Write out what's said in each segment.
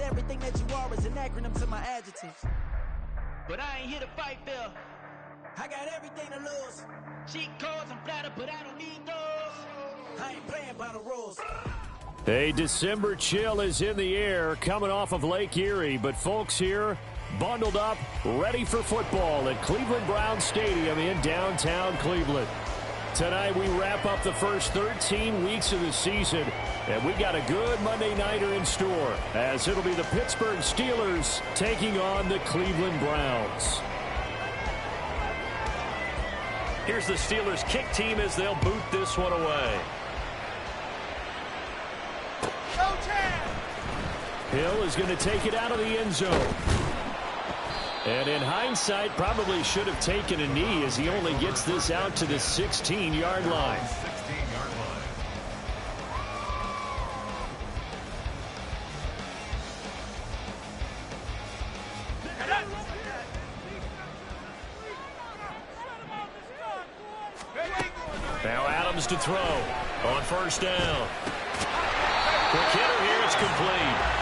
everything that you are is an acronym to my adjectives. But I ain't here to fight, Phil. I got everything to lose. Cheat codes, I'm flattered, but I don't need those. I ain't playing by the rules. A December chill is in the air coming off of Lake Erie, but folks here bundled up, ready for football at Cleveland Browns Stadium in downtown Cleveland. Tonight we wrap up the first 13 weeks of the season, and we got a good Monday nighter in store, as it'll be the Pittsburgh Steelers taking on the Cleveland Browns. Here's the Steelers kick team as they'll boot this one away. Hill is going to take it out of the end zone. And in hindsight, probably should have taken a knee as he only gets this out to the 16-yard line. Now Adams to throw on first down. Quick hitter here, it's complete.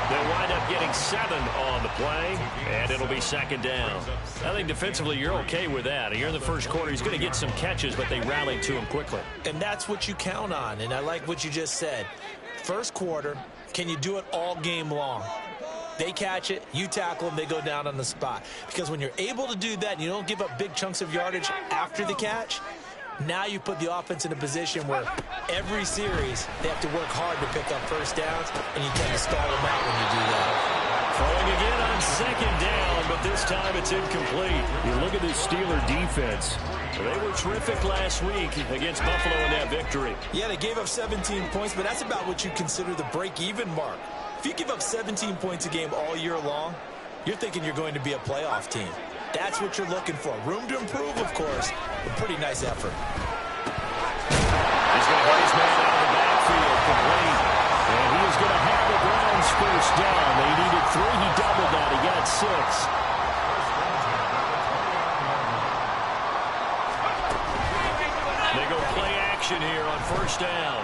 They'll wind up getting 7 on the play, and it'll be second down. I think defensively you're okay with that. Here in the first quarter, he's going to get some catches, but they rallied to him quickly. And that's what you count on, and I like what you just said. First quarter, can you do it all game long? They catch it, you tackle them, they go down on the spot. Because when you're able to do that and you don't give up big chunks of yardage after the catch, now you put the offense in a position where every series they have to work hard to pick up first downs, and you tend to stall them out when you do that. Throwing again on second down, but this time it's incomplete. You look at this Steeler defense. They were terrific last week against Buffalo in that victory. Yeah, they gave up 17 points, but that's about what you consider the break-even mark. If you give up 17 points a game all year long, you're thinking you're going to be a playoff team. That's what you're looking for. Room to improve, of course, but pretty nice effort. He's going to hit his man out of the backfield, complete. And he is going to have the Browns first down. They needed 3. He doubled that. He got 6. They go play action here on first down.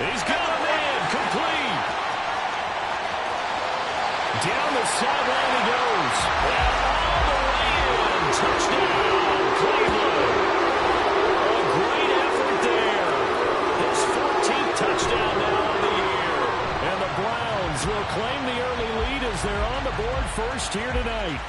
He's got a man, complete. Down the sideline he goes. And all the way in. Touchdown, Cleveland. A great effort there. His 14th touchdown now on the year. And the Browns will claim the early lead as they're on the board first here tonight.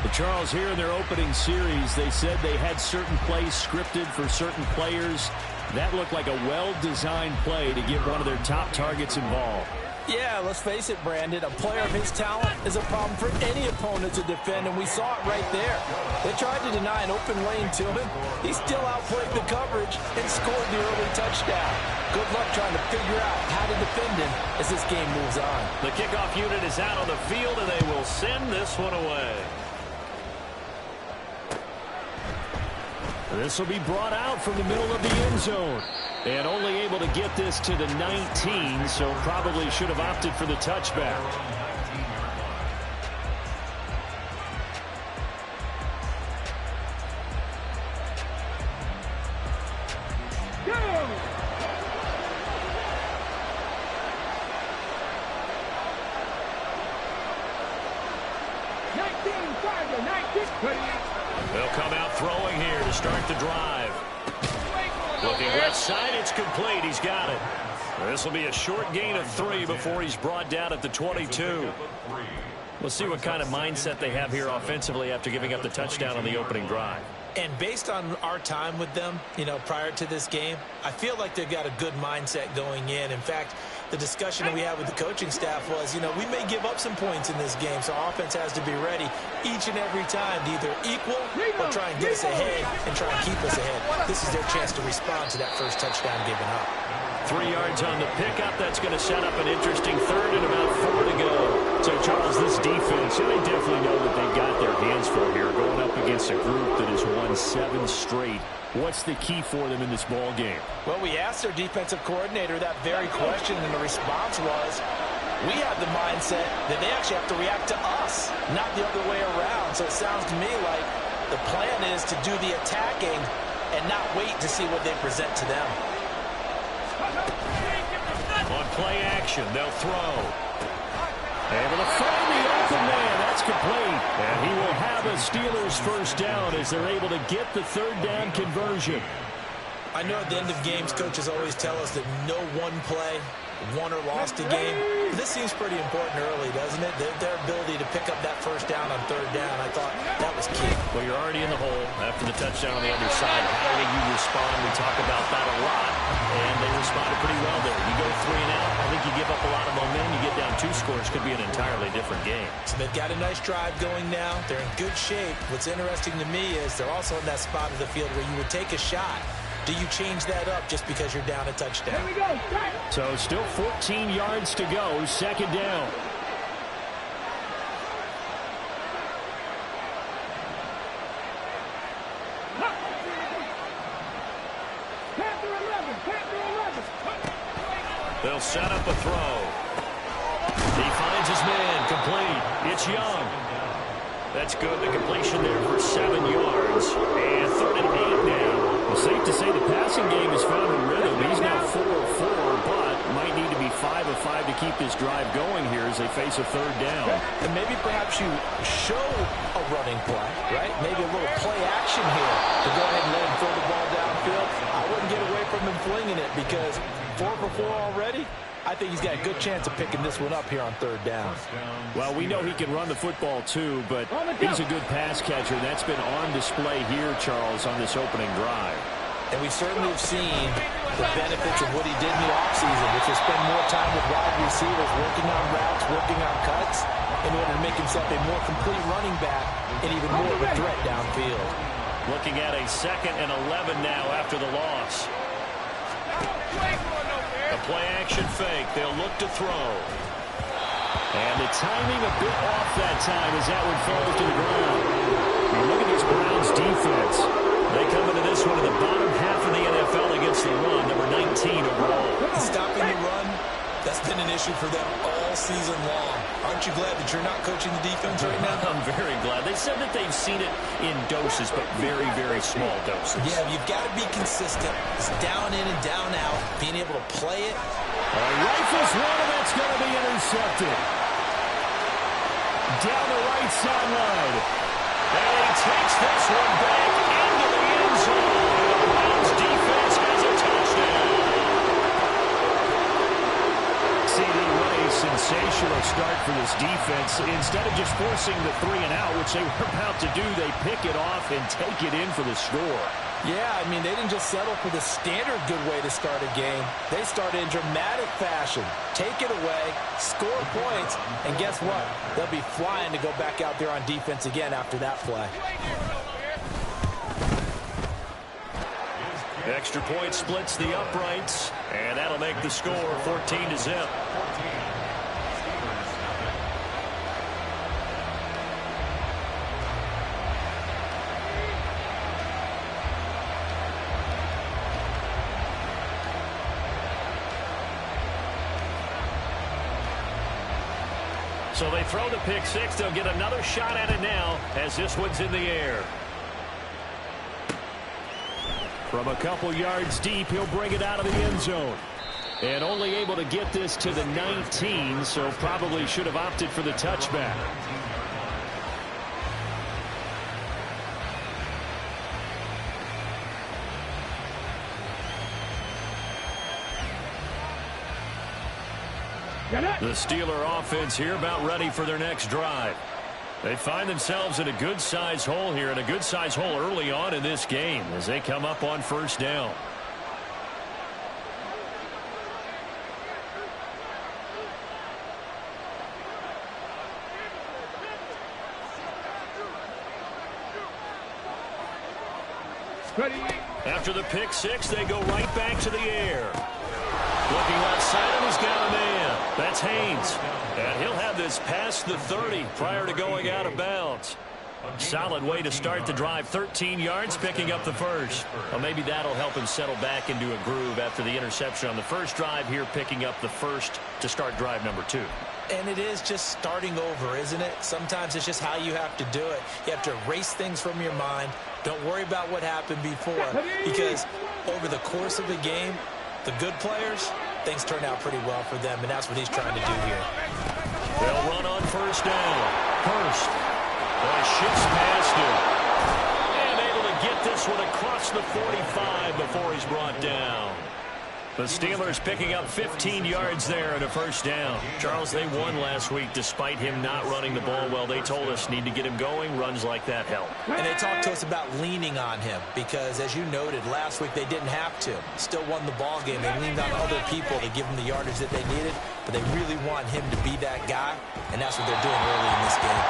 But Charles, here in their opening series, they said they had certain plays scripted for certain players. That looked like a well-designed play to get one of their top targets involved. Yeah, let's face it, Brandon. A player of his talent is a problem for any opponent to defend, and we saw it right there. They tried to deny an open lane to him. He still outplayed the coverage and scored the early touchdown. Good luck trying to figure out how to defend him as this game moves on. The kickoff unit is out on the field, and they will send this one away. This will be brought out from the middle of the end zone. And only able to get this to the 19, so probably should have opted for the touchback. They'll come out throwing here to start the drive. Looking left side, it's complete. He's got it. This will be a short gain of 3 before he's brought down at the 22. We'll see what kind of mindset they have here offensively after giving up the touchdown on the opening drive. And based on our time with them, prior to this game, I feel like they've got a good mindset going in. In fact, the discussion that we had with the coaching staff was, we may give up some points in this game, so our offense has to be ready each and every time to either equal or try and get us ahead and try and keep us ahead. This is their chance to respond to that first touchdown given up. 3 yards on the pickup. That's going to set up an interesting third and about 4 to go. So, Charles, this defense, they definitely know that they've got their hands full here going up against a group that has won 7 straight. What's the key for them in this ball game? Well, we asked their defensive coordinator that very question, and the response was, we have the mindset that they actually have to react to us, not the other way around. So it sounds to me like the plan is to do the attacking and not wait to see what they present to them. On play action, they'll throw. Able to find the open man. That's complete. And he will have a Steelers first down as they're able to get the third down conversion. I know at the end of games, coaches always tell us that no one play won or lost a game. But this seems pretty important early, doesn't it? Their ability to pick up that first down on third down, I thought that was key. Well, you're already in the hole after the touchdown on the other side. How do you respond? We talk about that a lot, and they responded pretty well there. You go 3 and out, I think you give up a lot of momentum. You get down 2 scores, could be an entirely different game. So they've got a nice drive going now. They're in good shape. What's interesting to me is they're also in that spot of the field where you would take a shot. Do you change that up just because you're down a touchdown? Here we go. So still 14 yards to go, second down. They'll set up a throw. He finds his man, complete. It's Young. That's good. The completion there for 7 yards. And 3rd and 8 now. Well, safe to say the passing game has found a rhythm. He's now 4 of 4, but might need to be 5 of 5 to keep this drive going here as they face a 3rd down. And maybe perhaps you show a running play, right? Maybe a little play action here to go ahead and let him throw the ball downfield. I wouldn't get away from him flinging it because 4 for 4 already. I think he's got a good chance of picking this one up here on 3rd down. Well, we know he can run the football too, but he's a good pass catcher. That's been on display here, Charles, on this opening drive. And we certainly have seen the benefits of what he did in the offseason, which is spend more time with wide receivers, working on routes, working on cuts, in order to make himself a more complete running back and even more of a threat downfield. Looking at a 2nd and 11 now after the loss. A play-action fake. They'll look to throw. And the timing a bit off that time as that one falls to the ground. You look at this Browns defense. They come into this one in the bottom half of the NFL against the run, number 19 overall. Stopping the run, that's been an issue for them all season long. Aren't you glad that you're not coaching the defense right now? I'm very glad. They said that they've seen it in doses, but very, very small doses. Yeah, you've got to be consistent. It's down in and down out, being able to play it. Rifles one, and that's going to be intercepted. Down the right sideline. And he takes this one back into the end zone. The Browns defense has a touchdown. CD Ray, sensational start for this defense. Instead of just forcing the 3 and out, which they were about to do, they pick it off and take it in for the score. Yeah, I mean, they didn't just settle for the standard good way to start a game. They started in dramatic fashion. Take it away, score points, and guess what? They'll be flying to go back out there on defense again after that play. Extra point splits the uprights, and that'll make the score 14-0. So they throw the pick 6. They'll get another shot at it now as this one's in the air. From a couple yards deep, he'll bring it out of the end zone. And only able to get this to the 19, so probably should have opted for the touchback. The Steeler offense here about ready for their next drive. They find themselves in a good-sized hole here, and a good-sized hole early on in this game as they come up on 1st down. After the pick 6, they go right back to the air. Looking left side, and he's got a man. That's Haynes. And he'll have this past the 30 prior to going out of bounds. Solid way to start the drive. 13 yards, picking up the first. Well, maybe that'll help him settle back into a groove after the interception on the first drive here, picking up the first to start drive number 2. And it is just starting over, isn't it? Sometimes it's just how you have to do it. You have to erase things from your mind. Don't worry about what happened before, because over the course of the game, The good players, things turn out pretty well for them, and that's what he's trying to do here. They'll run on first down. Hurst. Shifts past him. And able to get this one across the 45 before he's brought down. The Steelers picking up 15 yards there and a first down. Charles, they won last week despite him not running the ball well. They told us need to get him going. Runs like that help. And they talked to us about leaning on him because, as you noted, last week they didn't have to. Still won the ball game. They leaned on other people to give them the yardage that they needed, but they really want him to be that guy, and that's what they're doing early in this game.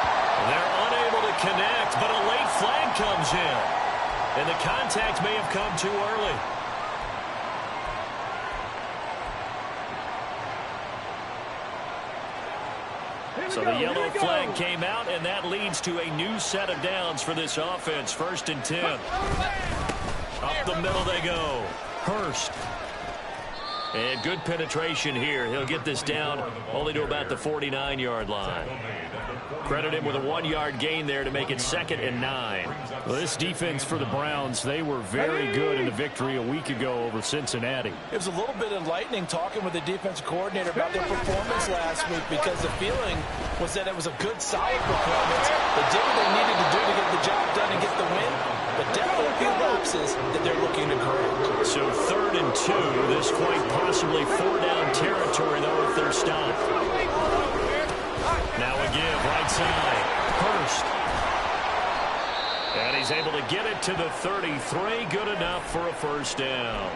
They're unable to connect, but a late flag comes in. And the contact may have come too early. So the yellow flag came out, and that leads to a new set of downs for this offense. 1st and 10. Up the middle they go. Hurst. And good penetration here. He'll get this down only to about the 49-yard line. Credit him with a 1-yard gain there to make it 2nd and 9. Well, this defense for the Browns, they were very good in the victory a week ago over Cincinnati. It was a little bit enlightening talking with the defensive coordinator about their performance last week because the feeling was that it was a good, solid performance. They did what they needed to do to get the job done and get the win, but definitely a few lapses that they're looking to correct. So 3rd and 2. This quite possibly 4-down territory, though, if they're stopped. Now a give, right side. Hurst. And he's able to get it to the 33. Good enough for a first down.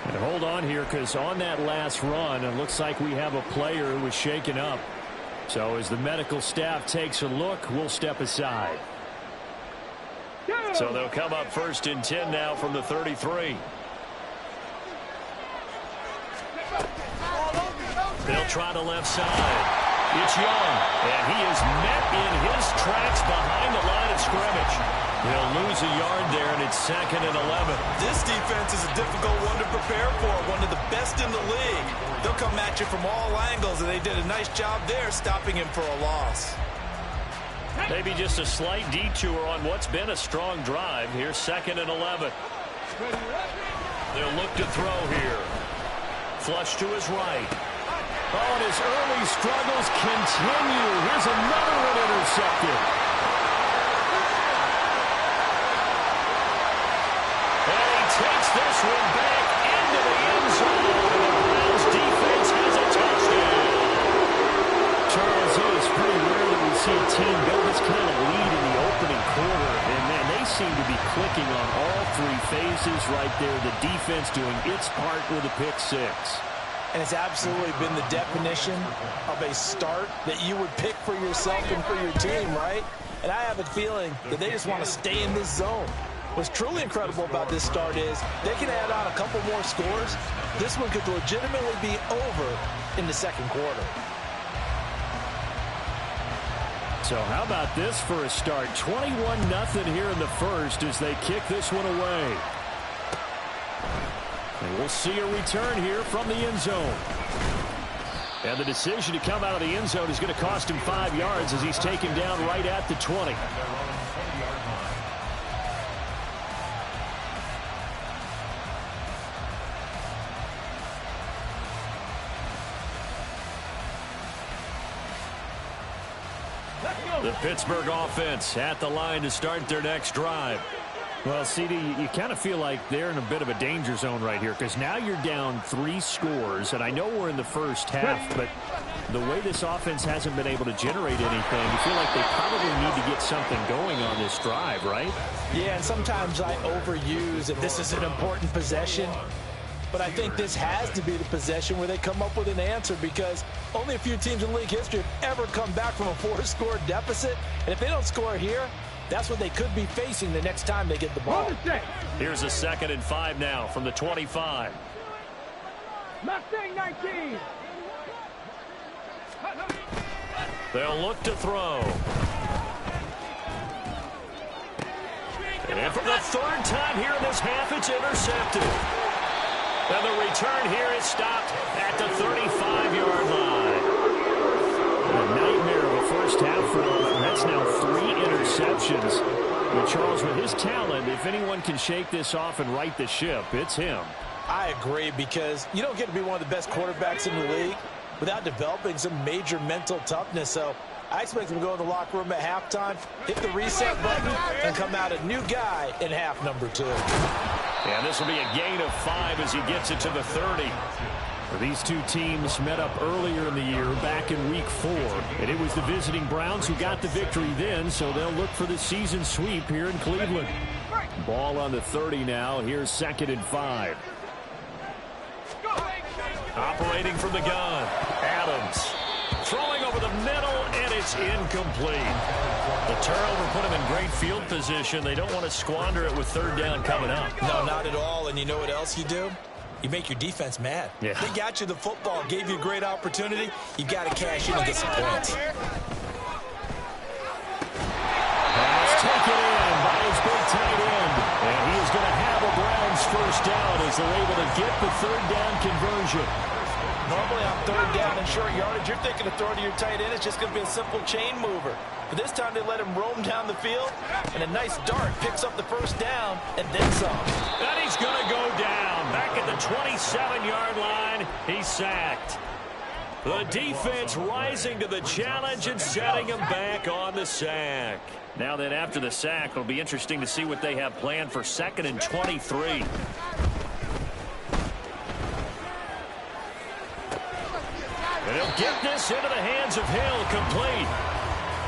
And hold on here, because on that last run, it looks like we have a player who was shaken up. So as the medical staff takes a look, we'll step aside. So they'll come up 1st and 10 now from the 33. They'll try the left side. It's Young, and he is met in his tracks behind the line of scrimmage. They'll lose a yard there, and it's 2nd and 11. This defense is a difficult one to prepare for, one of the best in the league. They'll come at you from all angles, and they did a nice job there stopping him for a loss. Maybe just a slight detour on what's been a strong drive. Here's 2nd and 11. They'll look to throw here. Flush to his right. Oh, and his early struggles continue. Here's another one intercepted. And he takes this one back into the end zone. And the Browns defense has a touchdown. Charles, it is pretty rare that we see a team build this kind of lead in the opening quarter. And, man, they seem to be clicking on all 3 phases right there. The defense doing its part with a pick 6. And it's absolutely been the definition of a start that you would pick for yourself and for your team, right? And I have a feeling that they just want to stay in this zone. What's truly incredible about this start is they can add on a couple more scores. This one could legitimately be over in the 2nd quarter. So how about this for a start? 21-0 here in the 1st as they kick this one away. And we'll see a return here from the end zone. And the decision to come out of the end zone is going to cost him 5 yards as he's taken down right at the 20. The Pittsburgh offense at the line to start their next drive. Well, CD, you kind of feel like they're in a bit of a danger zone right here because now you're down 3 scores, and I know we're in the first half, but the way this offense hasn't been able to generate anything, you feel like they probably need to get something going on this drive, right? Yeah, and sometimes I overuse that this is an important possession, but I think this has to be the possession where they come up with an answer because only a few teams in league history have ever come back from a 4-score deficit, and if they don't score here, that's what they could be facing the next time they get the ball. Here's a 2nd and 5 now from the 25. Mustang 19. They'll look to throw. And for the 3rd time here in this half, it's intercepted. And the return here is stopped at the 35-yard line. A nightmare of a first half for him. That's now 3 interceptions. But Charles, with his talent, if anyone can shake this off and right the ship, it's him. I agree, because you don't get to be one of the best quarterbacks in the league without developing some major mental toughness. So I expect him to go in the locker room at halftime, hit the reset button, and come out a new guy in half number 2. And this will be a gain of 5 as he gets it to the 30. These two teams met up earlier in the year, back in Week 4. And it was the visiting Browns who got the victory then, so they'll look for the season sweep here in Cleveland. Ball on the 30 now. Here's 2nd and 5. Operating from the gun. Adams. Throwing over the middle, and it's incomplete. The turnover put him in great field position. They don't want to squander it with 3rd down coming up. No, not at all. And you know what else you do? You make your defense mad. Yeah. They got you the football, gave you a great opportunity. You got to cash in and get some points. Pass taken in by his big tight end. And he is going to have a Browns first down as they're able to get the 3rd down conversion. Normally on 3rd down and short yardage, you're thinking of throwing to your tight end. It's just going to be a simple chain mover. But this time they let him roam down the field, and a nice dart picks up the first down and then some. And he's going to go down. Back at the 27-yard line, he's sacked. The defense rising to the challenge and setting him back on the sack. Now then, after the sack, it'll be interesting to see what they have planned for 2nd and 23. And he'll get this into the hands of Hill, complete.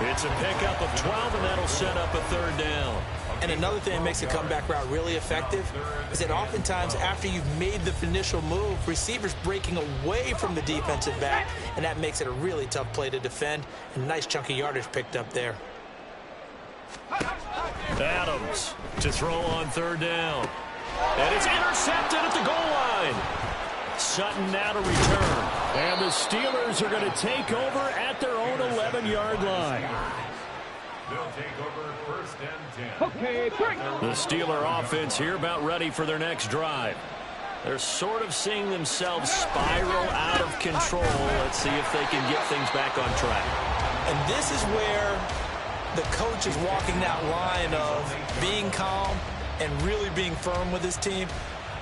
It's a pickup of 12, and that'll set up a 3rd down. And another thing that makes a comeback route really effective is that oftentimes after you've made the initial move, receivers breaking away from the defensive back, and that makes it a really tough play to defend. And a nice chunky yardage picked up there. Adams to throw on 3rd down. And it's intercepted at the goal line. Sutton now to return. And the Steelers are going to take over at their own 11-yard line. They'll take over 1st and 10. Okay, break. The Steeler offense here about ready for their next drive. They're sort of seeing themselves spiral out of control. Let's see if they can get things back on track. And this is where the coach is walking that line of being calm and really being firm with his team.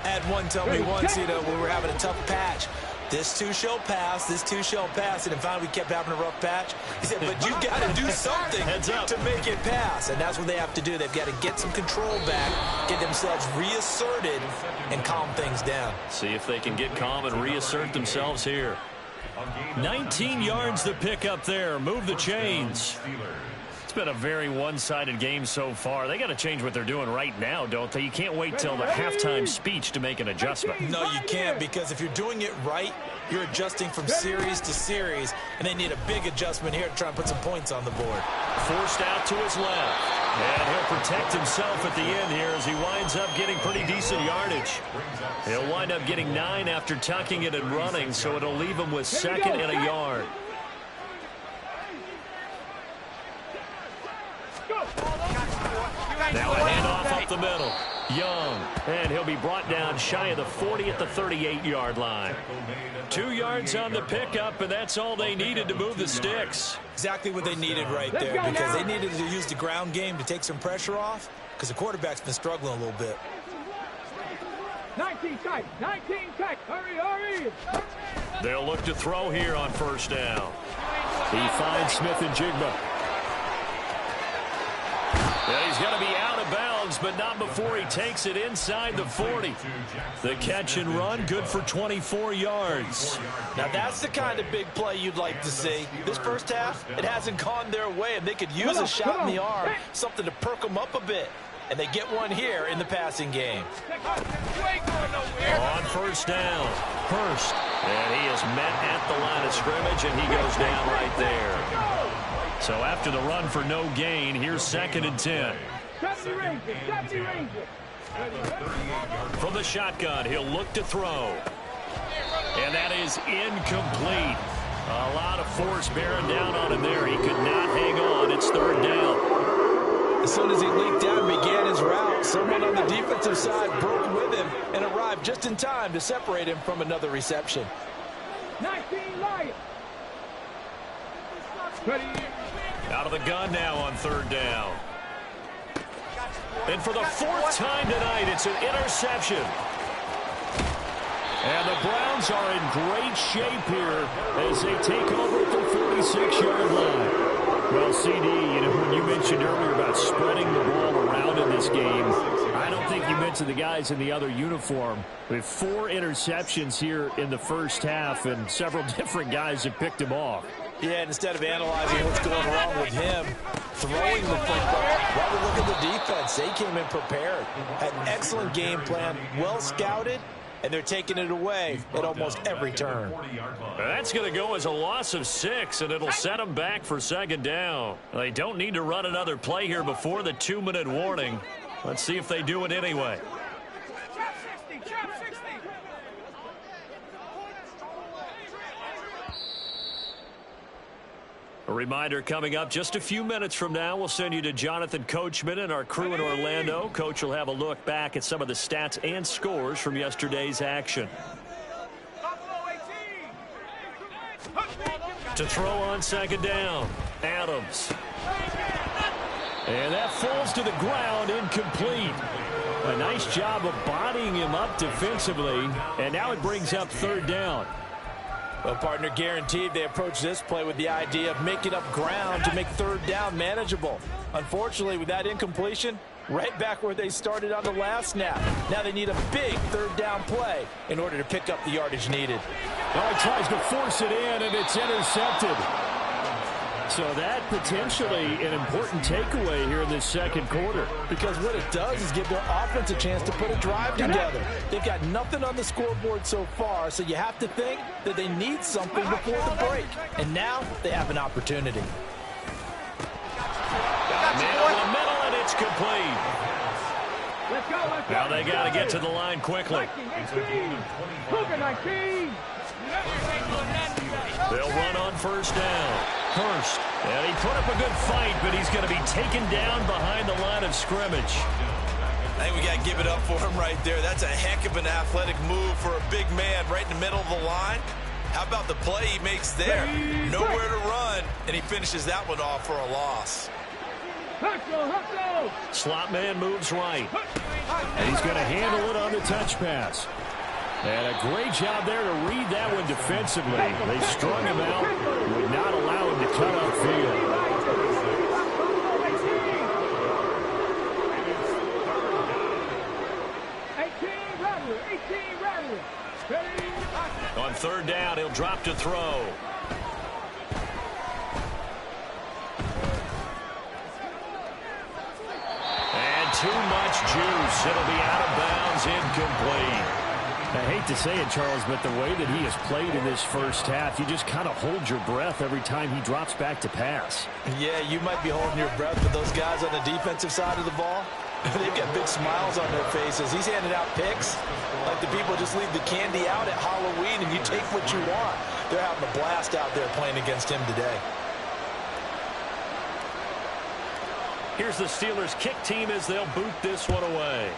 I had one tell me once, when we were having a tough patch, this too shall pass, this too shall pass, and finally we kept having a rough patch. He said, but you got to do something to make it pass, and that's what they have to do. They've got to get some control back, get themselves reasserted, and calm things down. See if they can get calm and reassert themselves here. 19 yards to pick up there. Move the chains. It's been a very one-sided game so far. They got to change what they're doing right now, don't they? You can't wait till the halftime speech to make an adjustment. No, you can't, because if you're doing it right, you're adjusting from series to series, and they need a big adjustment here to try and put some points on the board. Forced out to his left. And he'll protect himself at the end here as he winds up getting pretty decent yardage. He'll wind up getting 9 after tucking it and running, so it'll leave him with 2nd and a yard. Now a handoff up the middle. Young. And he'll be brought down shy of the 40 at the 38-yard line. 2 yards on the pickup, and that's all they needed to move the sticks. Exactly what they needed right there, because they needed to use the ground game to take some pressure off, because the quarterback's been struggling a little bit. 19 tight, hurry, hurry. They'll look to throw here on 1st down. He finds Smith and Jigba. Yeah, he's going to be out of bounds, but not before he takes it inside the 40. The catch and run, good for 24 yards. Now, that's the kind of big play you'd like to see. This first half, it hasn't gone their way, and they could use a shot in the arm, something to perk them up a bit. And they get one here in the passing game. On 1st down, Hurst. And he is met at the line of scrimmage, and he goes down right there. So after the run for no gain, here's 2nd and 10. 70 Rangers. From the shotgun, he'll look to throw. And that is incomplete. A lot of force bearing down on him there. He could not hang on. It's 3rd down. As soon as he leaked out and began his route, someone on the defensive side broke with him and arrived just in time to separate him from another reception. 19 Lions. Out of the gun now on 3rd down. And for the 4th time tonight, it's an interception. And the Browns are in great shape here as they take over at the 46-yard line. Well, CD, when you mentioned earlier about spreading the ball around in this game, I don't think you mentioned the guys in the other uniform. We have 4 interceptions here in the first half, and several different guys have picked him off. Yeah, and instead of analyzing what's going wrong with him, throwing the football, while we look at the defense, they came in prepared. Had an excellent game plan, well scouted, and they're taking it away at almost every turn. That's going to go as a loss of 6, and it'll set them back for second down. They don't need to run another play here before the 2-minute warning. Let's see if they do it anyway. A reminder coming up just a few minutes from now, we'll send you to Jonathan Coachman and our crew in Orlando. Coach will have a look back at some of the stats and scores from yesterday's action. To throw on second down, Adams. And that falls to the ground, incomplete. A nice job of bodying him up defensively, and now it brings up third down. Well, partner, guaranteed they approach this play with the idea of making up ground to make third down manageable. Unfortunately, with that incompletion, right back where they started on the last snap. Now they need a big third down play in order to pick up the yardage needed. Oh, he tries to force it in, and it's intercepted. So that potentially an important takeaway here in this second quarter. Because what it does is give their offense a chance to put a drive together. They've got nothing on the scoreboard so far, so you have to think that they need something before the break. And now they have an opportunity. Man in the middle, and it's complete. Now they got to get to the line quickly. They'll run on first down. Hurst, and he put up a good fight, but he's going to be taken down behind the line of scrimmage. I think we got to give it up for him right there. That's a heck of an athletic move for a big man right in the middle of the line. How about the play he makes there? Nowhere to run, and he finishes that one off for a loss. Slot man moves right. And he's going to handle it on the touch pass. And a great job there to read that one defensively. They strung him out, would not allow him to cut upfield. On third down, he'll drop to throw. And too much juice. It'll be out of bounds, incomplete. I hate to say it, Charles, but the way that he has played in this first half, you just kind of hold your breath every time he drops back to pass. Yeah, you might be holding your breath, but those guys on the defensive side of the ball, they've got big smiles on their faces. He's handing out picks like the people just leave the candy out at Halloween and you take what you want. They're having a blast out there playing against him today. Here's the Steelers' kick team as they'll boot this one away.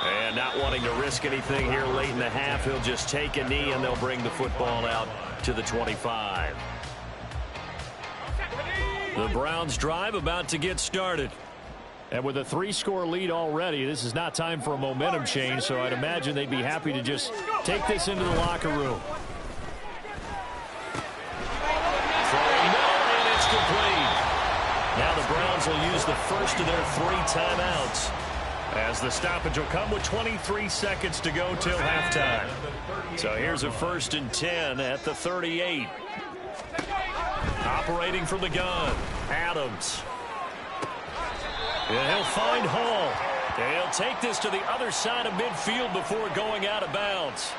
And not wanting to risk anything here late in the half, he'll just take a knee and they'll bring the football out to the 25. The Browns drive about to get started. And with a 3-score lead already, this is not time for a momentum change, so I'd imagine they'd be happy to just take this into the locker room. Throwing middle, and it's complete. Now the Browns will use the first of their 3 timeouts, as the stoppage will come with 23 seconds to go till halftime. So here's a 1st and 10 at the 38. Operating from the gun, Adams. And he'll find Hall. And he'll take this to the other side of midfield before going out of bounds.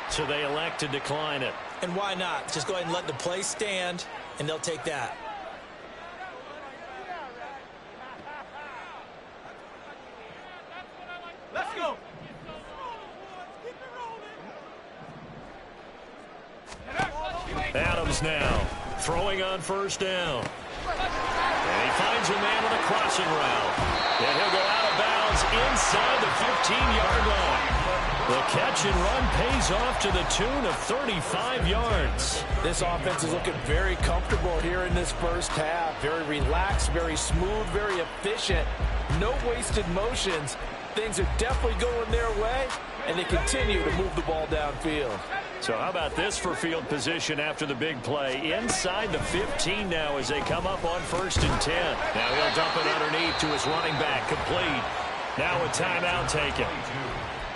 So they elect to decline it. And why not? Just go ahead and let the play stand, and they'll take that. Let's go. Adams now throwing on first down. And he finds a man on a crossing route. And he'll go out of bounds inside the 15-yard line. The catch and run pays off to the tune of 35 yards. This offense is looking very comfortable here in this first half. Very relaxed, very smooth, very efficient. no wasted motions. Things are definitely going their way, and they continue to move the ball downfield. So how about this for field position after the big play? Inside the 15 now as they come up on 1st and 10. Now he'll dump it underneath to his running back. Complete. Now a timeout taken.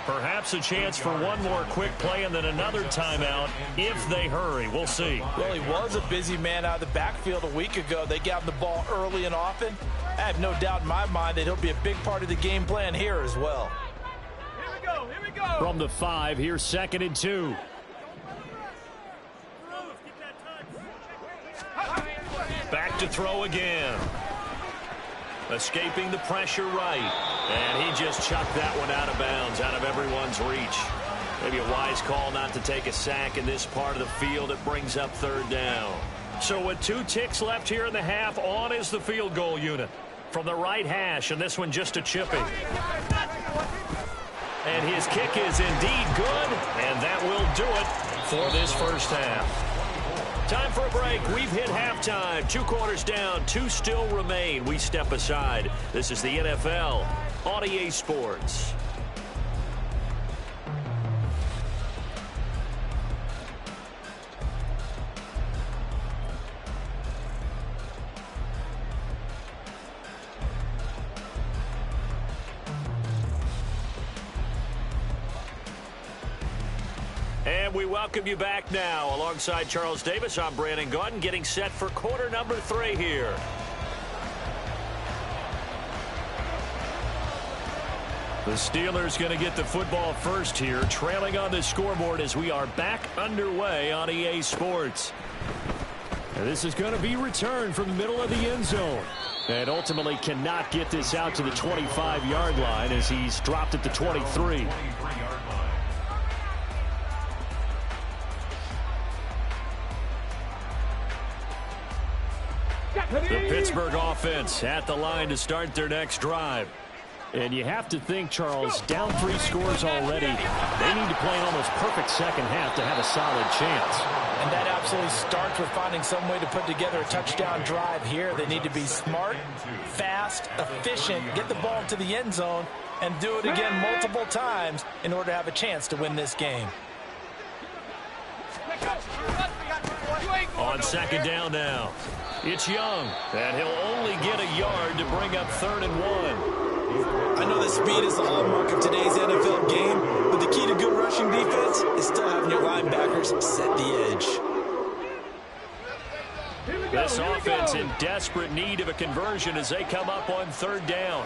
Perhaps a chance for one more quick play and then another timeout if they hurry. We'll see. Well, he was a busy man out of the backfield a week ago. They got him the ball early and often. I have no doubt in my mind that he'll be a big part of the game plan here as well. Here we go. From the 5, here's 2nd and 2. Back to throw again. Escaping the pressure right. And he just chucked that one out of bounds, out of everyone's reach. Maybe a wise call not to take a sack in this part of the field. It brings up 3rd down. So with 2 ticks left here in the half, on is the field goal unit. From the right hash, and this one just a chipping. And his kick is indeed good, and that will do it for this first half. Time for a break. We've hit halftime. 2 quarters down. 2 still remain. We step aside. This is the NFL on EA Sports. And we welcome you back now. Alongside Charles Davis, I'm Brandon Gaudin, getting set for quarter number 3 here. The Steelers going to get the football first here, trailing on the scoreboard as we are back underway on EA Sports. And this is going to be returned from the middle of the end zone. And ultimately cannot get this out to the 25-yard line as he's dropped at the 23. The Pittsburgh offense at the line to start their next drive. And you have to think, Charles, down 3 scores already. They need to play an almost perfect second half to have a solid chance. And that absolutely starts with finding some way to put together a touchdown drive here. They need to be smart, fast, efficient, get the ball to the end zone, and do it again multiple times in order to have a chance to win this game. On 2nd down now. It's Young, and he'll only get a yard to bring up 3rd and 1. I know that speed is the hallmark of today's NFL game, but the key to good rushing defense is still having your linebackers set the edge. This offense in desperate need of a conversion as they come up on 3rd down.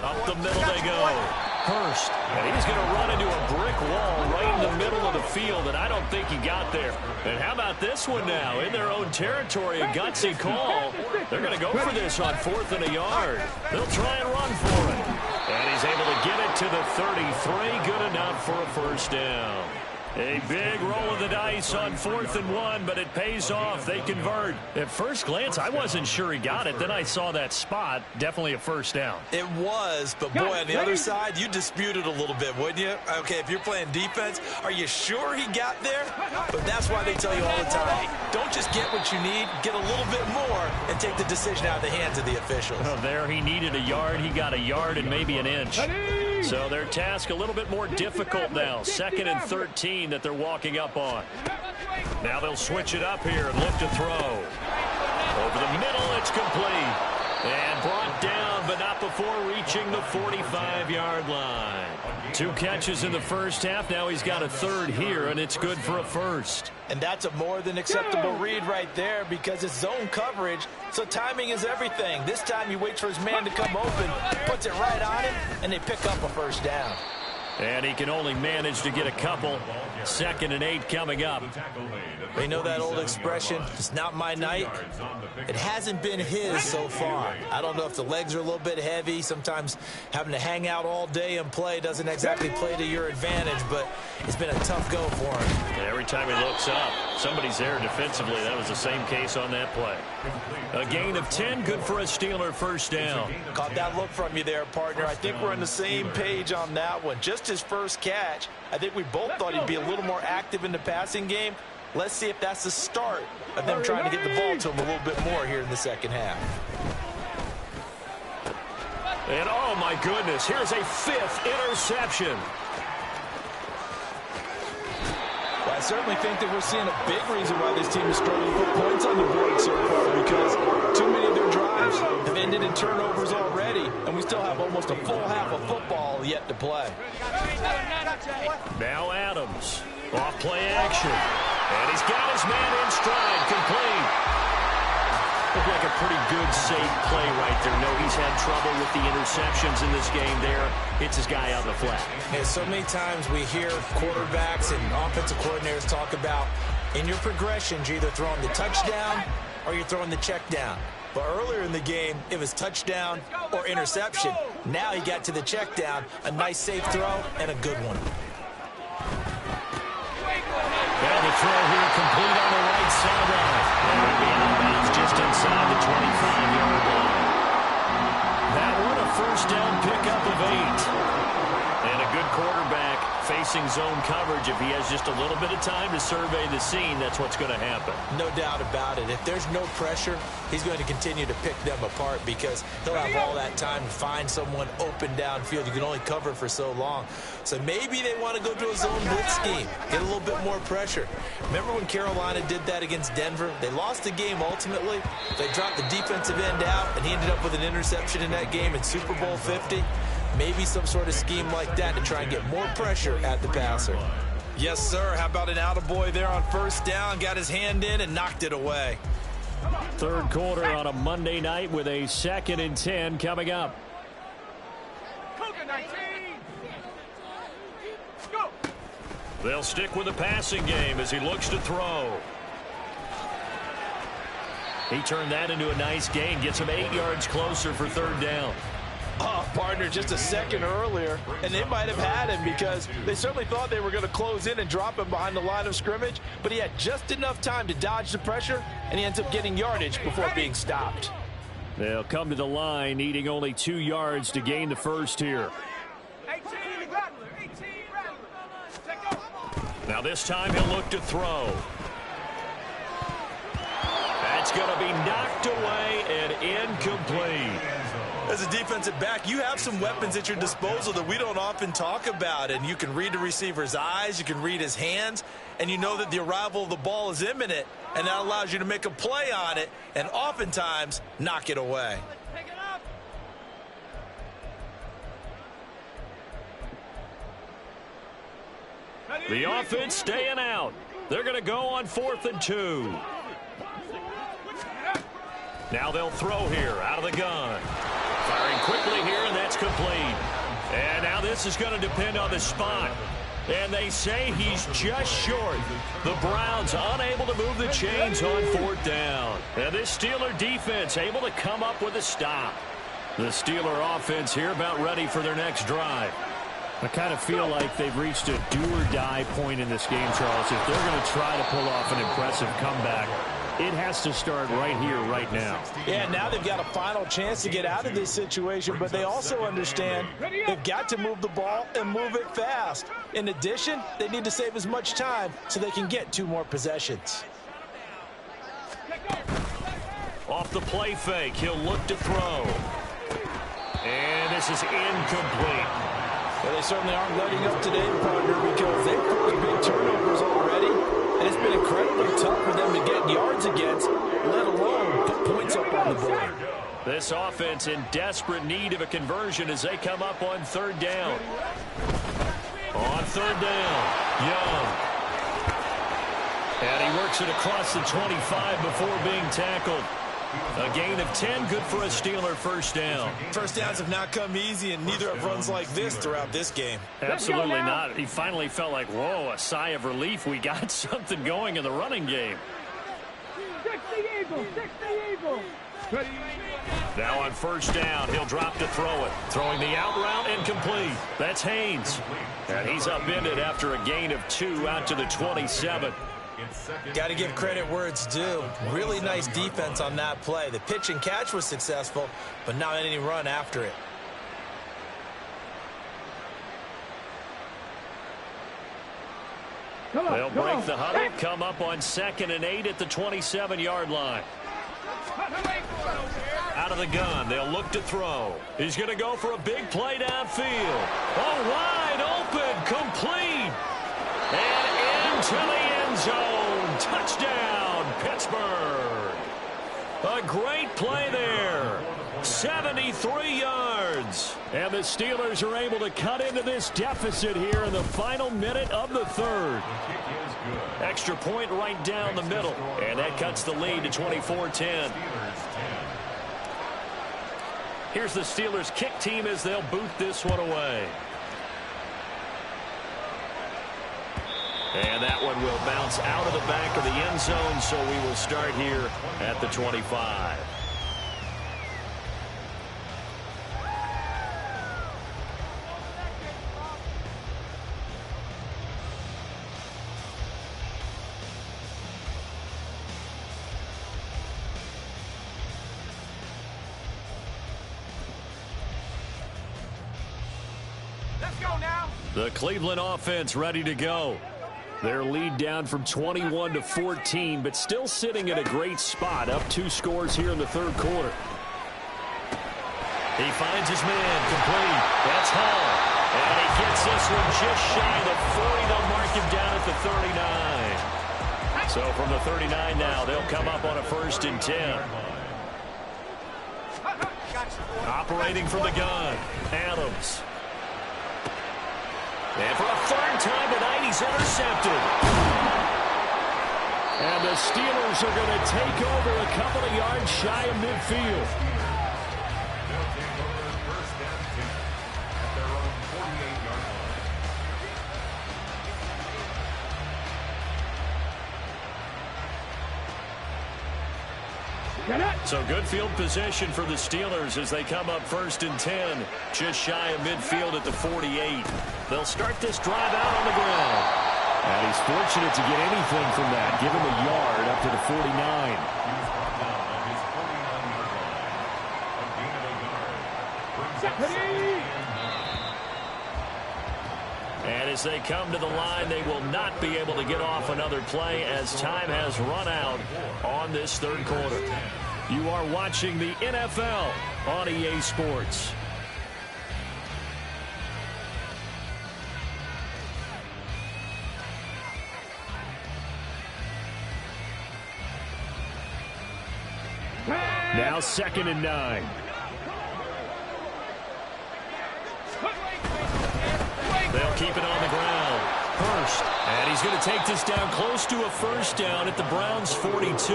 Up the middle they go. Hurst, and he's going to run into a brick wall right in the middle of the field, and I don't think he got there. And how about this one now? In their own territory, a gutsy call. They're going to go for this on 4th and a yard. They'll try and run for it. And he's able to get it to the 33. Good enough for a first down. A big roll of the dice on 4th and 1, but it pays off. They convert. At first glance, I wasn't sure he got it. Then I saw that spot. Definitely a first down. It was, but boy, on the other side, you dispute it a little bit, wouldn't you? Okay, if you're playing defense, are you sure he got there? But that's why they tell you all the time, don't just get what you need, get a little bit more, and take the decision out of the hands of the officials. Well, there he needed a yard. He got a yard and maybe an inch. So their task a little bit more difficult now. 2nd and 13 that they're walking up on. Now they'll switch it up here and look to throw. Over the middle, it's complete. And brought down, but not before reaching the 45-yard line. 2 catches in the first half. Now he's got a 3rd here, and it's good for a first. And that's a more than acceptable read right there because it's zone coverage, so timing is everything. This time he waits for his man to come open, puts it right on him, and they pick up a first down. And he can only manage to get a couple. 2nd and 8 coming up. They know that old expression, it's not my night. It hasn't been his so far. I don't know if the legs are a little bit heavy. Sometimes having to hang out all day and play doesn't exactly play to your advantage, but it's been a tough go for him. And every time he looks up, somebody's there defensively. That was the same case on that play. A gain of 10, good for a Steeler first down. Caught that look from you there, partner. I think we're on the same page on that one. Just his first catch. I think we both thought he'd be a little more active in the passing game. Let's see if that's the start of them trying to get the ball to him a little bit more here in the second half. And, oh, my goodness, here's a 5th interception. Well, I certainly think that we're seeing a big reason why this team is struggling to put points on the board so far, because too many of their drives have ended in turnovers already, and we still have almost a full half of football yet to play. Now Adams, off play action, and he's got his man in stride, complete. Looked like a pretty good, safe play right there. No, he's had trouble with the interceptions in this game there. Hits his guy out in the flat. Yeah, so many times we hear quarterbacks and offensive coordinators talk about in your progressions, you're either throwing the touchdown or you're throwing the check down. But earlier in the game, it was touchdown or interception. Now he got to the check down, a nice safe throw, and a good one. Well, the throw here complete on the right sideline. And it'll be out of bounds just inside the 25-yard line. That one a first down pickup of 8. And a good quarterback facing zone coverage. If he has just a little bit of time to survey the scene, that's what's going to happen. No doubt about it. If there's no pressure, he's going to continue to pick them apart because he'll have all that time to find someone open downfield. You can only cover for so long. So maybe they want to go to a zone blitz scheme, get a little bit more pressure. Remember when Carolina did that against Denver? They lost the game ultimately. They dropped the defensive end out, and he ended up with an interception in that game in Super Bowl 50. Maybe some sort of scheme like that to try and get more pressure at the passer. Yes, sir. How about an attaboy there on first down? Got his hand in and knocked it away. Third quarter on a Monday night with a 2nd and 10 coming up. They'll stick with the passing game as he looks to throw. He turned that into a nice gain. Gets him 8 yards closer for 3rd down. Oh, partner, just a second earlier, and they might have had him because they certainly thought they were going to close in and drop him behind the line of scrimmage, but he had just enough time to dodge the pressure, and he ends up getting yardage before being stopped. They'll come to the line, needing only 2 yards to gain the first here. Now this time he'll look to throw. That's going to be knocked away and incomplete. As a defensive back, you have some weapons at your disposal that we don't often talk about, and you can read the receiver's eyes, you can read his hands, and you know that the arrival of the ball is imminent, and that allows you to make a play on it and oftentimes knock it away. The offense staying out. They're going to go on 4th and 2. Now they'll throw here out of the gun. Firing quickly here, and that's complete. And now this is going to depend on the spot. And they say he's just short. The Browns unable to move the chains on 4th down. And this Steeler defense able to come up with a stop. The Steeler offense here about ready for their next drive. I kind of feel like they've reached a do-or-die point in this game, Charles. If they're going to try to pull off an impressive comeback, it has to start right here, right now. Yeah, now they've got a final chance to get out of this situation, but they also understand they've got to move the ball and move it fast. In addition, they need to save as much time so they can get 2 more possessions. Off the play fake, he'll look to throw. And this is incomplete. Well, they certainly aren't letting up today, partner, because they've forced big turnovers already, and it's been incredibly tough for them to get yards against, let alone put points up on the board. This offense in desperate need of a conversion as they come up on 3rd down. On 3rd down, Young. And he works it across the 25 before being tackled. A gain of 10, good for a Steeler first down. First downs have not come easy, and neither have runs like this throughout this game. Absolutely not. He finally felt like, whoa, a sigh of relief. We got something going in the running game. Now on 1st down, he'll drop to throw it. Throwing the out route, incomplete. That's Haynes. And he's upended after a gain of 2 out to the 27. Got to give credit where it's due. Really nice defense on that play. The pitch and catch was successful, but not any run after it. They'll break the huddle, come up on 2nd and 8 at the 27-yard line. Out of the gun, they'll look to throw. He's going to go for a big play downfield. Oh, wide open, complete. And into the end zone. Touchdown, Pittsburgh. A great play there. 73 yards. And the Steelers are able to cut into this deficit here in the final minute of the third. Extra point right down the middle. And that cuts the lead to 24-10. Here's the Steelers kick team as they'll boot this one away. And that one will bounce out of the back of the end zone, so we will start here at the 25. The Cleveland offense ready to go. Their lead down from 21 to 14, but still sitting at a great spot, up 2 scores here in the third quarter. He finds his man, complete. That's Hall. And he gets this one just shy of the 40. They'll mark him down at the 39. So from the 39 now, they'll come up on a 1st and 10. Operating from the gun, Adams. And for a 3rd time tonight, he's intercepted. And the Steelers are going to take over a couple of yards shy of midfield. They'll take over 1st and 10 at their own 48-yard line. So good field position for the Steelers as they come up 1st and 10, just shy of midfield at the 48. They'll start this drive out on the ground. And he's fortunate to get anything from that. Give him a yard up to the 49. He was brought down on his 49-yard line. A gain of a yard. Brings up 2nd and 9. And as they come to the line, they will not be able to get off another play as time has run out on this third quarter. You are watching the NFL on EA Sports. Now 2nd and 9. They'll keep it on the ground. Hurst. And he's going to take this down close to a 1st down at the Browns' 42.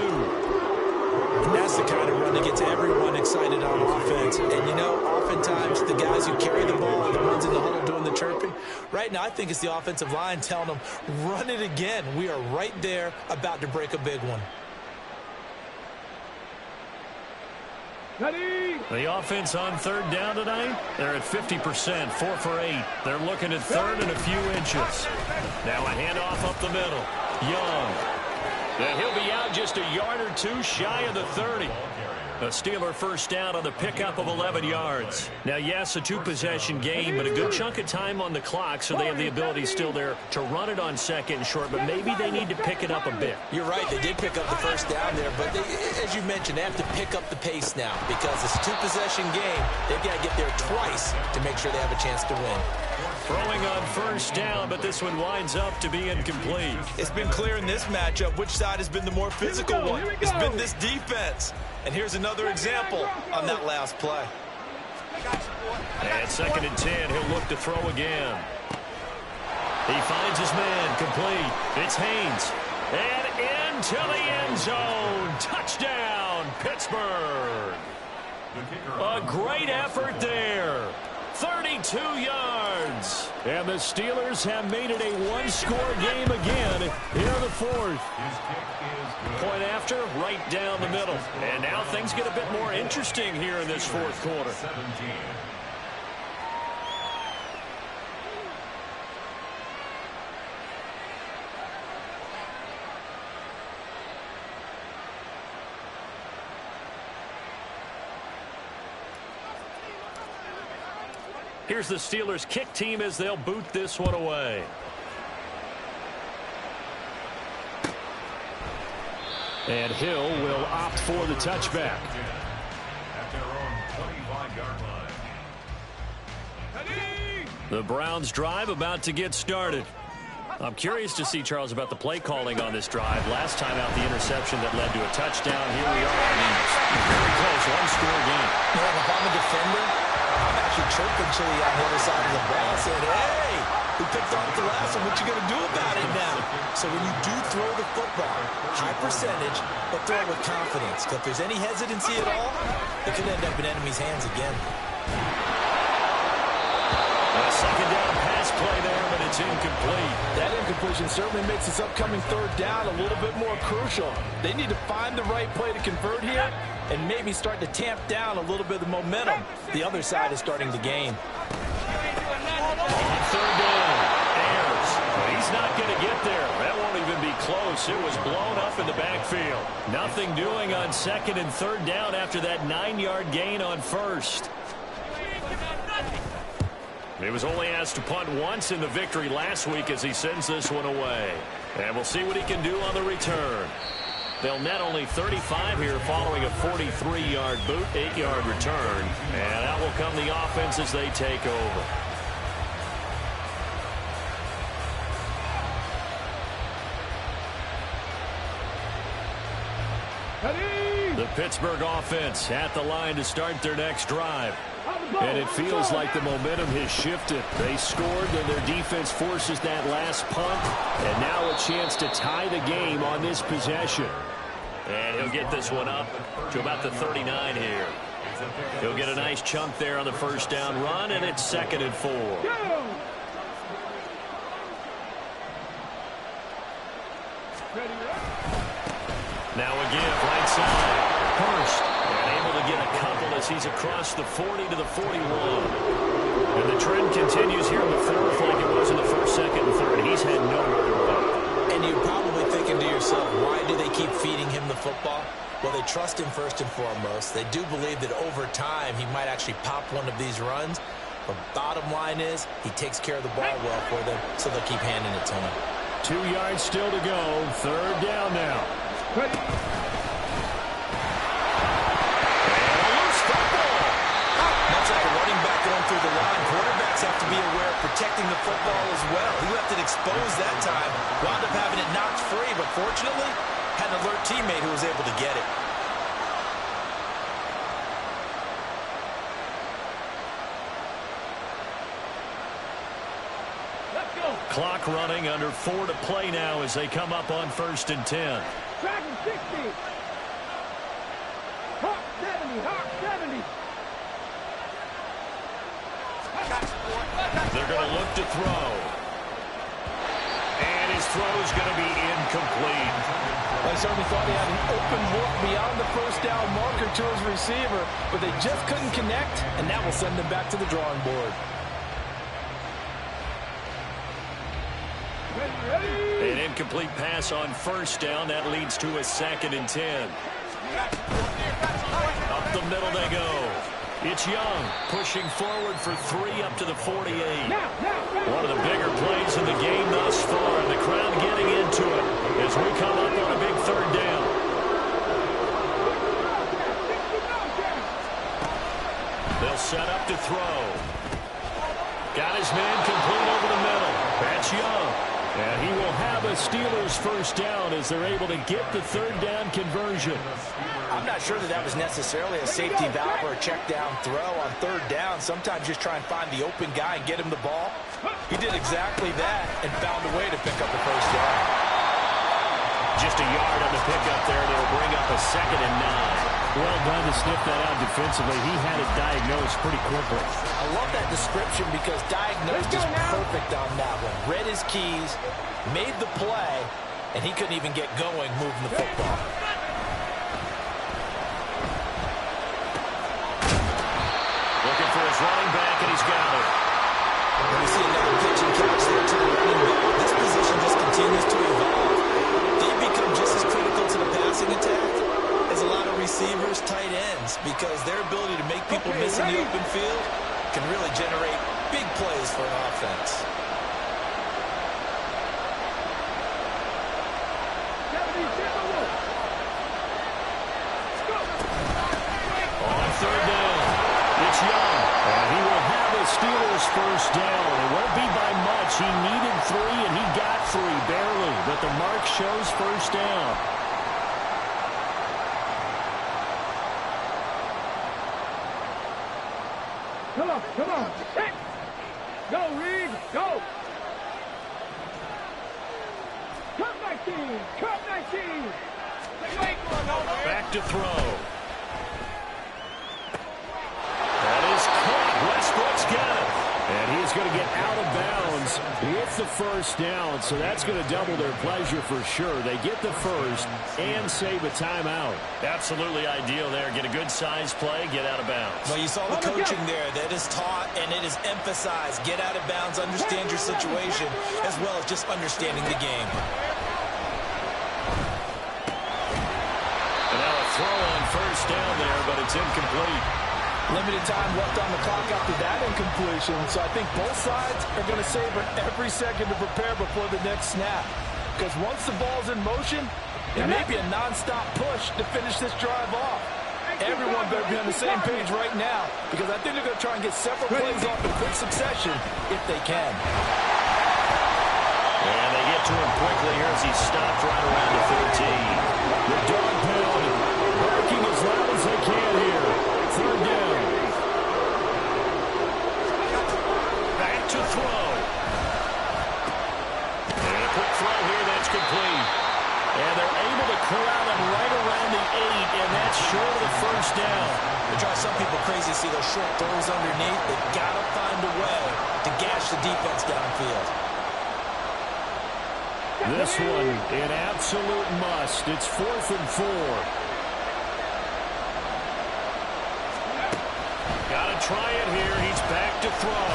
That's the kind of run that gets everyone excited on offense. And, you know, oftentimes the guys who carry the ball are the ones in the huddle doing the chirping. Right now, I think it's the offensive line telling them, run it again. We are right there about to break a big one. The offense on 3rd down tonight, they're at 50%, 4 for 8. They're looking at 3rd and a few inches. Now a handoff up the middle. Young. And he'll be out just a yard or 2 shy of the 30. A Steeler 1st down on the pickup of 11 yards. Now, yes, a 2-possession game, but a good chunk of time on the clock, so they have the ability still there to run it on 2nd and short, but maybe they need to pick it up a bit. You're right. They did pick up the 1st down there, but they, as you mentioned, they have to pick up the pace now because it's a 2-possession game. They've got to get there twice to make sure they have a chance to win. Throwing on 1st down, but this one winds up to be incomplete. It's been clear in this matchup which side has been the more physical one. It's been this defense. And here's another example on that last play. And 2nd and 10, he'll look to throw again. He finds his man, complete. It's Haynes. And into the end zone. Touchdown, Pittsburgh. A great effort there. 32 yards. And the Steelers have made it a 1-score game again here in the 4th. Point after, right down the middle. And now things get a bit more interesting here in this 4th quarter. Here's the Steelers kick team as they'll boot this one away. And Hill will opt for the touchback. The Browns drive about to get started. I'm curious to see, Charles, about the play calling on this drive. Last time out, the interception that led to a touchdown. Here we are. I mean, very close, one-score game. Yeah, if I'm a defender, I'm actually chirping Chili on the other side of the ball, saying, hey, we picked off the last one. What you going to do about it now? So when you do throw the football, high percentage, but throw it with confidence. Because if there's any hesitancy at all, it could end up in enemy's hands again. A second down pass play there, but it's incomplete. That incompletion certainly makes this upcoming third down a little bit more crucial. They need to find the right play to convert here and maybe start to tamp down a little bit of the momentum the other side is starting to gain. On third down, Ayers. But he's not going to get there. That won't even be close. It was blown up in the backfield. Nothing doing on second and third down after that 9-yard gain on first. He was only asked to punt once in the victory last week as he sends this one away. And we'll see what he can do on the return. They'll net only 35 here following a 43-yard boot, 8-yard return. And out will come the offense as they take over. The Pittsburgh offense at the line to start their next drive. And it feels like the momentum has shifted. They scored, and their defense forces that last punt. And now a chance to tie the game on this possession. And he'll get this one up to about the 39 here. He'll get a nice chunk there on the first down run, and it's 2nd and 4. Now again, right side. Hurst. And able to get a couple as he's across the 40 to the 41. And the trend continues here in the fourth like it was in the first, second, and third. He's had nowhere to run. And you're probably thinking to yourself, why do they keep feeding him the football? Well, they trust him first and foremost. They do believe that over time he might actually pop one of these runs. But bottom line is he takes care of the ball well for them, so they'll keep handing it to him. 2 yards still to go. Third down now. And a loose football. Much like a running back going through the line, quarterbacks have to be aware of protecting the football as well. He left it exposed that time, wound up having it knocked free, but fortunately had an alert teammate who was able to get it. Clock running, under 4 to play now as they come up on 1st and 10. Track 60. Hawk 70. Hawk 70. They're going to look to throw. And his throw is going to be incomplete. I certainly thought he had an open look beyond the first down marker to his receiver, but they just couldn't connect, and that will send them back to the drawing board. An incomplete pass on first down. That leads to a 2nd and 10. Up the middle they go. It's Young pushing forward for 3 up to the 48. One of the bigger plays in the game thus far. And the crowd getting into it as we come up on a big third down. They'll set up to throw. Got his man complete over the middle. That's Young. And he will have a Steelers first down as they're able to get the third down conversion. I'm not sure that was necessarily a safety valve or a check down throw on third down. Sometimes just try and find the open guy and get him the ball. He did exactly that and found a way to pick up the first down. Just a yard on the pickup there. They'll bring up a 2nd and 9. Well done to sniff that out defensively. He had it diagnosed pretty quickly. I love that description because diagnosed is perfect on that one. Read his keys, made the play, and he couldn't even get going moving the football. Looking for his running back, and he's got it. And we see another pitch and catch there to the running back. This position just continues to evolve. They become just as critical to the passing attack as a lot of receivers, tight ends, because their ability to make people miss in the open field can really generate big plays for an offense. On third down, it's Young, and he will have a Steelers first down. It won't be by much. He needed 3, and he got 3, barely. But the mark shows first down. Come on, come on. Hey. Go, Reed, go. Cut 19, cut 19. Back to throw. That is caught. Westbrook's got it. And he's going to get out of bounds. It's the first down, so that's going to double their pleasure for sure. They get the first and save a timeout. Absolutely ideal there. Get a good size play, get out of bounds. Well, you saw the coaching there that is taught and it is emphasized. Get out of bounds, understand your situation, as well as just understanding the game. And now a throw on first down there, but it's incomplete. Limited time left on the clock after that incompletion, so I think both sides are going to savor every second to prepare before the next snap. Because once the ball's in motion, it may be a nonstop push to finish this drive off. Everyone better be on the same page right now, because I think they're going to try and get several plays off in quick succession if they can. And they get to him quickly here as he stopped right around the 13. The dog pound barking as loud as they can here. Third down. Back to throw. And a quick throw here, that's complete. And they're able to corral him right around the 8, and that's short of the first down. They drive some people crazy to see those short throws underneath. They've got to find a way to gash the defense downfield. This one, an absolute must. It's 4th and 4. Got to try it here. He's back to throw.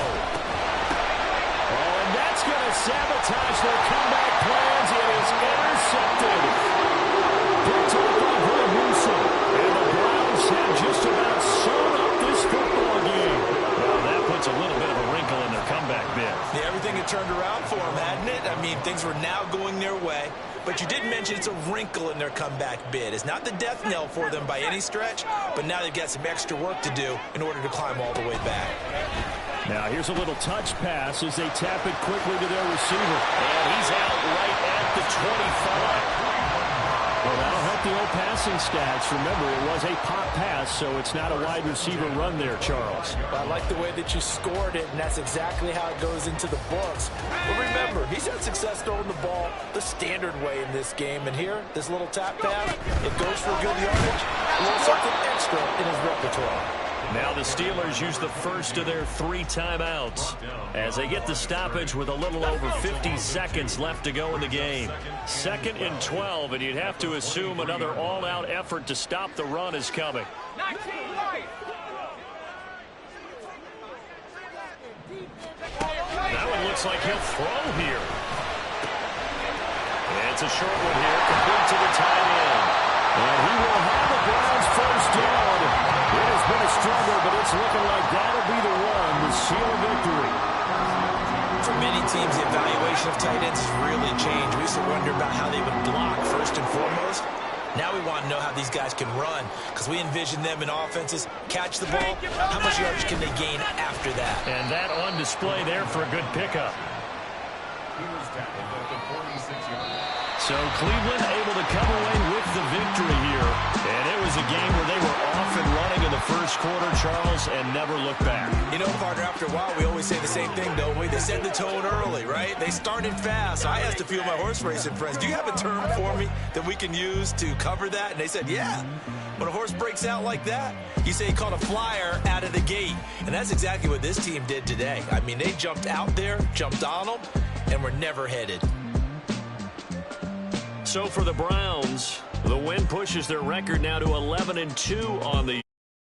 Oh, and that's going to sabotage their comeback plans. It is intercepted. Picked up by Williamson. And the Browns have just about sewn up this football game. Well, that puts a little bit of a wrinkle in their comeback bid. Yeah, everything had turned around for them, hadn't it? I mean, things were now going their way. But you did mention it's a wrinkle in their comeback bid. It's not the death knell for them by any stretch, but now they've got some extra work to do in order to climb all the way back. Now here's a little touch pass as they tap it quickly to their receiver. And he's out right at the 25. Well, that'll help the old passing stats. Remember, it was a pop pass, so it's not a wide receiver run there, Charles. Well, I like the way that you scored it, and that's exactly how it goes into the books. But remember, he's had success throwing the ball the standard way in this game. And here, this little tap pass, it goes for good yardage, a little something extra in his repertoire. Now the Steelers use the first of their 3 timeouts as they get the stoppage with a little over 50 seconds left to go in the game. 2nd and 12, and you'd have to assume another all-out effort to stop the run is coming. That one looks like he'll throw here. And it's a short one here, complete to the tight end. And he will have the Browns first down. It has been a struggle, but it's looking like that'll be the one to seal a victory. For many teams, the evaluation of tight ends has really changed. We used to wonder about how they would block first and foremost. Now we want to know how these guys can run, because we envision them in offenses catch the ball. How much yardage can they gain after that? And that on display there for a good pickup. He was tackled at the 46-yard line. So Cleveland able to come away with the victory here. And it was a game where they were off and running in the first quarter, Charles, and never looked back. You know, partner, after a while, we always say the same thing, don't we? They set the tone early, right? They started fast. So I asked a few of my horse racing friends, do you have a term for me that we can use to cover that? And they said, yeah. When a horse breaks out like that, you say he caught a flyer out of the gate. And that's exactly what this team did today. I mean, they jumped out there, jumped on them, and were never headed. So for the Browns, the win pushes their record now to 11-2 on the